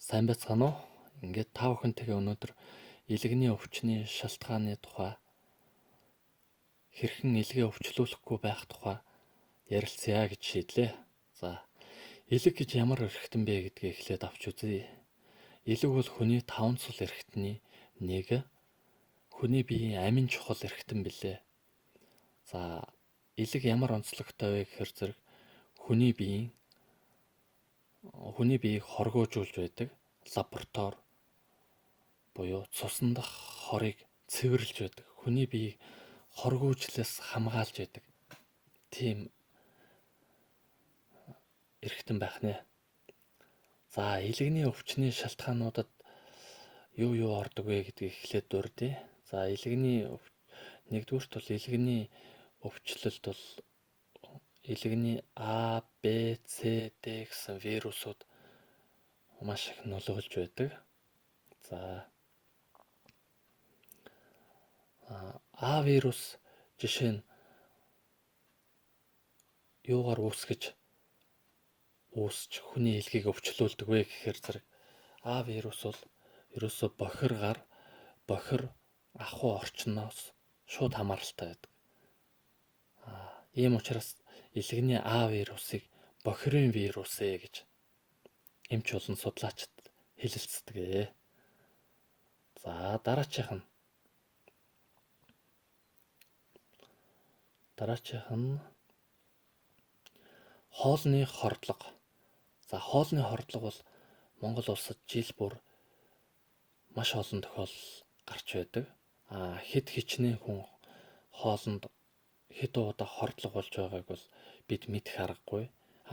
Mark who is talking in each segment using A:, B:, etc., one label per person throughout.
A: Сайн байцгаана уу? Ингээд та бүхэнтэйгээ өнөөдөр илгэний өвчний шалтгааны тухай хэрхэн илгээ өвчлүүлэхгүй байх тухай ярилцъя гэж шийдлээ. За, илэг гэж ямар эрхтэн бэ гэдгийг эхлээд авч үзье. Илэг бол хүний 5 цул эрхтний нэг. Хүний биеийн амин чухал эрхтэн билээ. За, илэг ямар онцлогтой вэ гэхээр зэрэг хүний биеийг хоргоожуулж байдаг лаборатори буюу цусан дах хорыг цэвэрлж байдаг. Хүний биеийг хоргоужлээс хамгаалж байдаг. Тийм эрхтэн байх нэ. За, илгэний өвчний шалтгаануудад юу ордог вэ гэдгийг эхлээд дурдъя. За, нэгдүгüрт бол илгэний өвчлөлт бол илгэний А, Б, С, Д гэсэн вирусууд маш их нөлөөлж байдаг. За, А вирус жишээ нь юугаар үүсч хүний илгийг өвчлүүлдэг вэ гэхээр зэрэг А вирус бол ерөөсөө бохир ахуй орчноос шууд хамааралтай байдаг. Ийм учраас илгэний А вирусыг бохирын вирус гэж эмч болон судлаачид хэлэлцдэг. За, дараачих нь хоолны хордлого. За, хоолны хордлого бол Монгол улсад жил бүр маш олон тохиолдол гарч байдаг. Хэд хичнээн хүн хоолнд хэд удаа хордлого болж байгааг бол бид мэдэх аргагүй.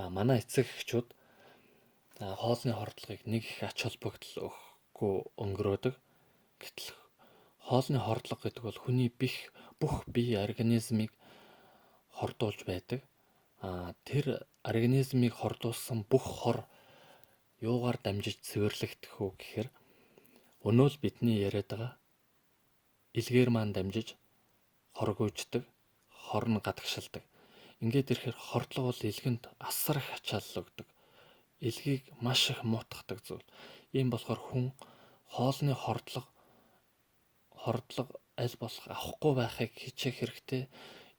A: Манай эцэг эхчүүд хоолны хордлогыг нэг их ач холбогдол өгөхгүй өнгөрөөдөг. Гэтэл хоолны хордлого гэдэг бол хүний бүх бие организмыг хордуулж байдаг. Тэр организмыг хордуулсан бүх хор юугаар дамжиж цэвэрлэгдэх үү гэхээр өнөө л бидний яриад байгаа илгээр маань дамжиж хоргоождаг, хорн гадагшилдаг. Ингээд ирэхээр хордлого бол илгэнд асар их ачаалал өгдөг. Илгийг маш их муутгадаг зүйл. Ийм болохоор хүн хоолны хордлого аль болох авахгүй байхыг хичээх хэрэгтэй.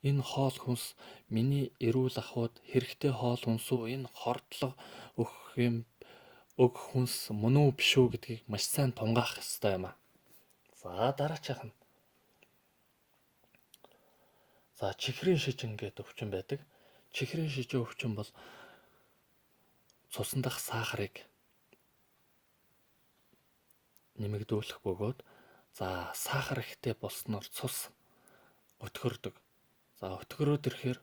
A: Энэ хоол хүнс миний эрүүл ахуйд хэрэгтэй хоол хүнс үү? Энэ хордлого өгөх хүнс мөн үү биш үү гэдгийг маш сайн тунгаах хэрэгтэй юм. За, дараачих нь. За, чихрийн шижин гэдэг өвчин байдаг. Чихрийн шижин өвчин бол цусан дах сахарыг нэмэгдүүлэх бөгөөд сахар ихтэй болсноор цус өтгөрдөг. За, өтгөрөөд ирэхээр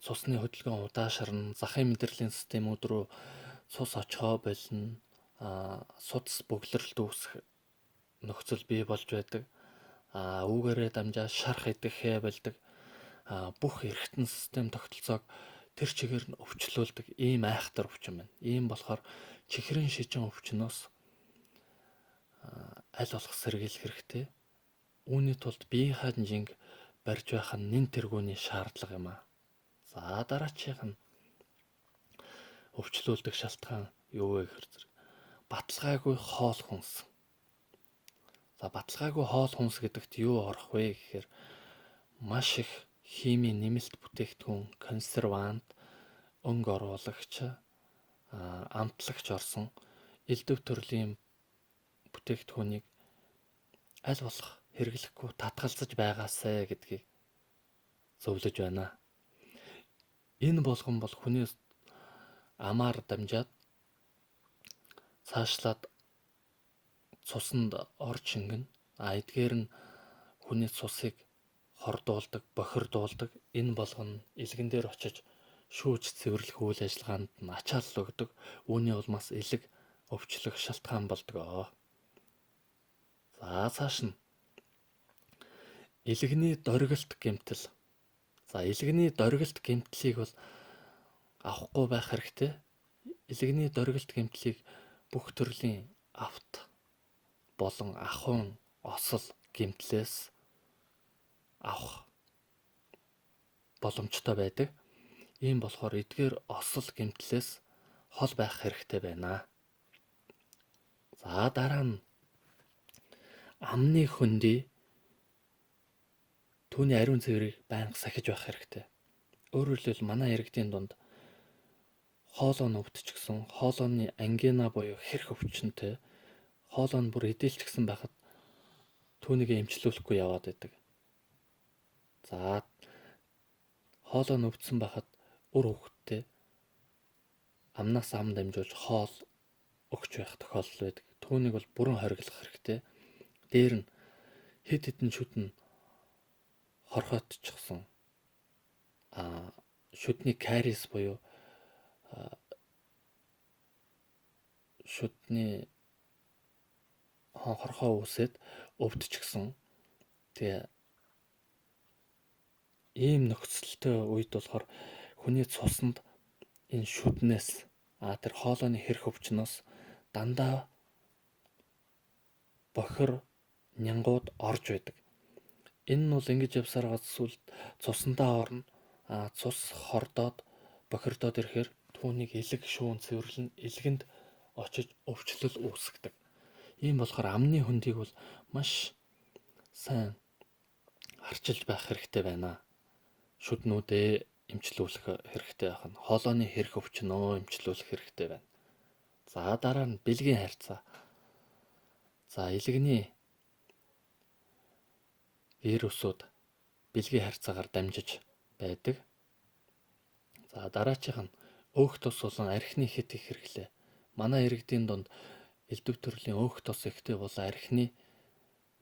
A: цусны хөдөлгөөн удаашрна, захын мэдрэлийн системүүд рүү цус очихоо болно. Судас бөглөрөлт үүсэх нөхцөл бий болж байдаг. Үүгээрээ дамжаад шарх идэхээ болдог. Бүх эргэтэн систем тогтолцоог тэр чигээр нь өвчлүүлдэг ийм айхтар өвчин байна. Ийм болохоор чихрийн шижин өвчнөөс аль болох сэргийлэх хэрэгтэй. Үүний тулд биеийнхаа жинг барьж байх нь нэн тэргүүний шаардлага юм. За, дараачих нь өвчлүүлдэг шалтгаан юу вэ гэхээр баталгаагүй хоол хүнс. За, баталгаагүй хоол хүнс гэдэгт юу орох вэ гэхээр маш их химийн нэмэлт бүтээгдэхүүн, консервант, өнгө оруулагч, амтлагч орсон элдв төрлийн бүтээгдэхүүнийг аль болох хэрэглэхгүй татгалзаж байгаасай гэдгийг зөвлөж байна. Энэ болгон бол хүний амаар дамжаад цаашлаад цуснд орж шингэн. Эдгээр нь хүний цусыг хордуулдаг, бохирдуулдаг. Энэ болгоно илгэн дээр очиж шүүж цэвэрлэх үйл ажиллагаанд нь ачаалал өгдөг. Үүний улмаас илэг өвчлөх шалтгаан болдог. За, цааш нь илгэний доргилт гэмтэл. За, илгэний доргилт гэмтлийг бол авахгүй байх хэрэгтэй. Илгэний доргилт гэмтлийг бүх төрлийн авт болон ахуйн осол гэмтлээс авах боломжтой байдаг. Ийм болохоор эдгээр осол гэмтлээс хол байх хэрэгтэй байна. За дараа нь амны хөндий түүний ариун цэврийг байнга сахиж байх хэрэгтэй. Өөрөөр хэлбэл манай иргэдийн дунд хоолой нь өвдчихсөн, хоолойны ангина буюу хэрх өвчнөд хоолой нь бүр эдэлчихсэн байхад түүнийг эмчлүүлэхгүй яваад байдаг. За хоолой нь өвдсөн байхад үр хөвгтөө амнаас ам дамжуулж хоол өгч байх тохиолдол байдаг. Түүнийг бол бүрэн хориглох хэрэгтэй. Дээр нь хэд хэдэн шүтэн хорхойтчихсон шүдний кариес буюу шүдний хорхоо үсээд өвдчихсөн. Тэгээ ийм нөхцөлтэй үед болохоор хүний цуснд энэ шүднээс тэр хоолойны хэрх өвчнөөс дандаа бохир нянгууд орж байдаг. Энэ нь бол ингэж явсаар гад сүлд цусандаа орно. Цус хордоод бохирдоод ирэхээр түүнийг элэг шүүн цэвэрлэн элгэнд очиж өвчлөл үүсгдэг. Ийм болохоор амны хөндийг бол маш сайн харчилж байх хэрэгтэй байна. Шүднүүдээ эмчлүүлэх хэрэгтэй байх нь хоолойны хэрх өвчнөө эмчлүүлэх хэрэгтэй байна. За дараа нь бэлгийн харьцаа. За элэгний вирусууд бэлгийн харьцаагаар дамжиж байдаг. За дараачих нь өөх тос болон архины хит их хэрэглээ. Манай иргэдийн дунд элдв төрлийн өөх тос ихтэй бол архины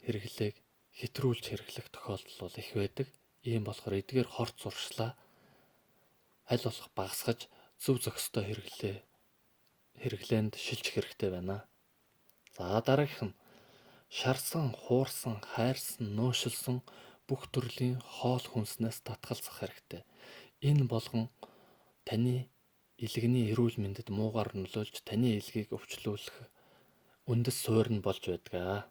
A: хэрэглээг хэтрүүлж хэрэглэх тохиолдол бол их байдаг. Ийм болохоор эдгээр хорт зуршлаа аль болох багасгаж зөв зохистой хэрэглээнд шилжих хэрэгтэй байна. За дараагийнх нь шарсан, хуурсан, хайрсан, нөөшилсөн бүх төрлийн хоол хүнснээс татгалзах хэрэгтэй. Энэ болгон таны илгэний эрүүл мэндэд муугар нөлөөлж таны илгийг өвчлүүлэх үндэс суурь нь болж байдаг.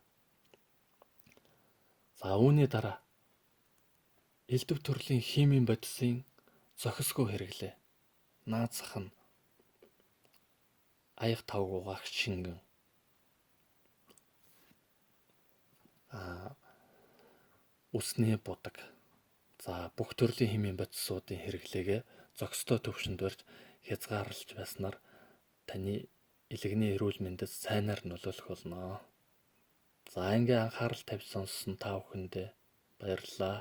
A: За үүний дараа элдв төрлийн химийн бодисын зохисгүй хэрэглээ. Наазах нь аяга тавг угаах шингэн, үсний будаг. За бүх төрлийн химийн бодисуудын хэрэглээгээ зохистой төвшөнд барьж хязгаарлаж байснаар таны илгэний эрүүл мэндэд сайнаар нөлөөлөх болно. За ингээ анхаарал тавьж сонссон та бүхэндээ баярлалаа.